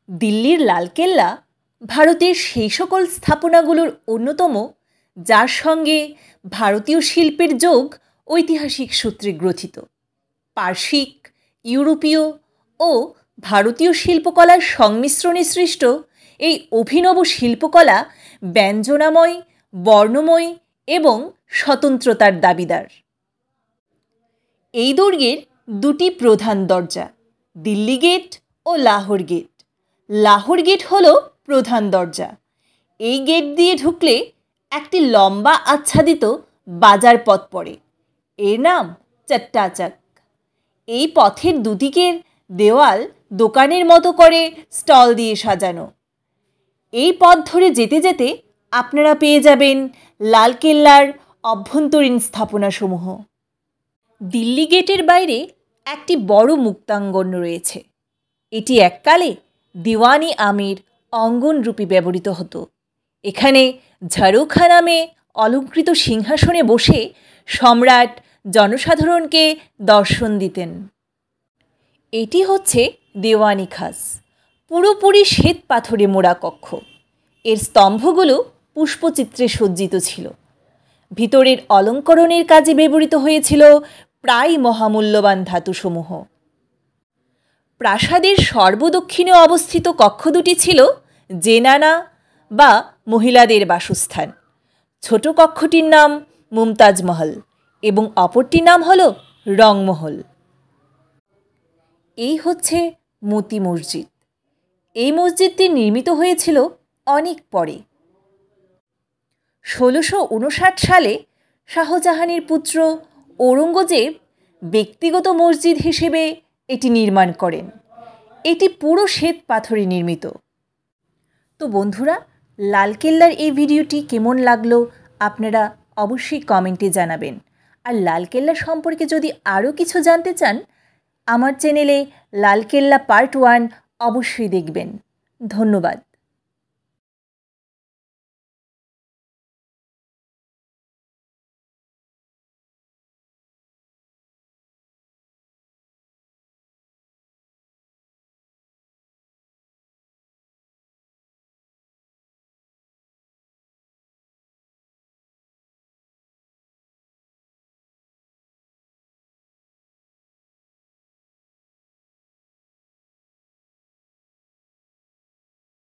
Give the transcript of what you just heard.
দিল্লির লালকেল্লা ভারতের সেই সকল স্থাপনাগুলোর অন্যতম যার সঙ্গে ভারতীয় শিল্পের যোগ ঐতিহাসিক সূত্রে গ্রথিত। পার্শ্বিক, ইউরোপীয় ও ভারতীয় শিল্পকলার সংমিশ্রণে সৃষ্ট এই অভিনব শিল্পকলা ব্যঞ্জনাময়, বর্ণময় এবং স্বতন্ত্রতার দাবিদার। এই দুর্গের দুটি প্রধান দরজা, দিল্লি গেট ও লাহোর গেট। লাহোর গেট হল প্রধান দরজা। এই গেট দিয়ে ঢুকলে একটি লম্বা আচ্ছাদিত বাজার পথ পড়ে, এর নাম চট্টা চক। এই পথের দুদিকের দেওয়াল দোকানের মতো করে স্টল দিয়ে সাজানো। এই পথ ধরে যেতে যেতে আপনারা পেয়ে যাবেন লালকেল্লার অভ্যন্তরীণ স্থাপনাসমূহ। দিল্লি গেটের বাইরে একটি বড় মুক্তাঙ্গন রয়েছে। এটি এককালে দিওয়ানি আমির অঙ্গনরূপে ব্যবহৃত হতো। এখানে ঝাড়ুখা নামে অলঙ্কৃত সিংহাসনে বসে সম্রাট জনসাধারণকে দর্শন দিতেন। এটি হচ্ছে দেওয়ানি খাস, পুরোপুরি শ্বেত পাথরে মোড়া কক্ষ। এর স্তম্ভগুলো পুষ্পচিত্রে সজ্জিত ছিল। ভিতরের অলঙ্করণের কাজে ব্যবহৃত হয়েছিল প্রায় মহামূল্যবান ধাতুসমূহ। প্রাসাদের সর্বদক্ষিণে অবস্থিত কক্ষ দুটি ছিল জেনানা বা মহিলাদের বাসস্থান। ছোট কক্ষটির নাম মুমতাজ মহল এবং অপরটির নাম হল রংমহল। এই হচ্ছে মতি মসজিদ। এই মসজিদটি নির্মিত হয়েছিল অনেক পরে। 1659 সালে শাহজাহানের পুত্র ঔরঙ্গজেব ব্যক্তিগত মসজিদ হিসেবে এটি নির্মাণ করেন। এটি পুরো শ্বেত পাথরে নির্মিত। তো বন্ধুরা, লালকেল্লার এই ভিডিওটি কেমন লাগলো আপনারা অবশ্যই কমেন্টে জানাবেন। আর লালকেল্লা সম্পর্কে যদি আরও কিছু জানতে চান, আমার চ্যানেলে লালকেল্লা পার্ট 1 অবশ্যই দেখবেন। ধন্যবাদ।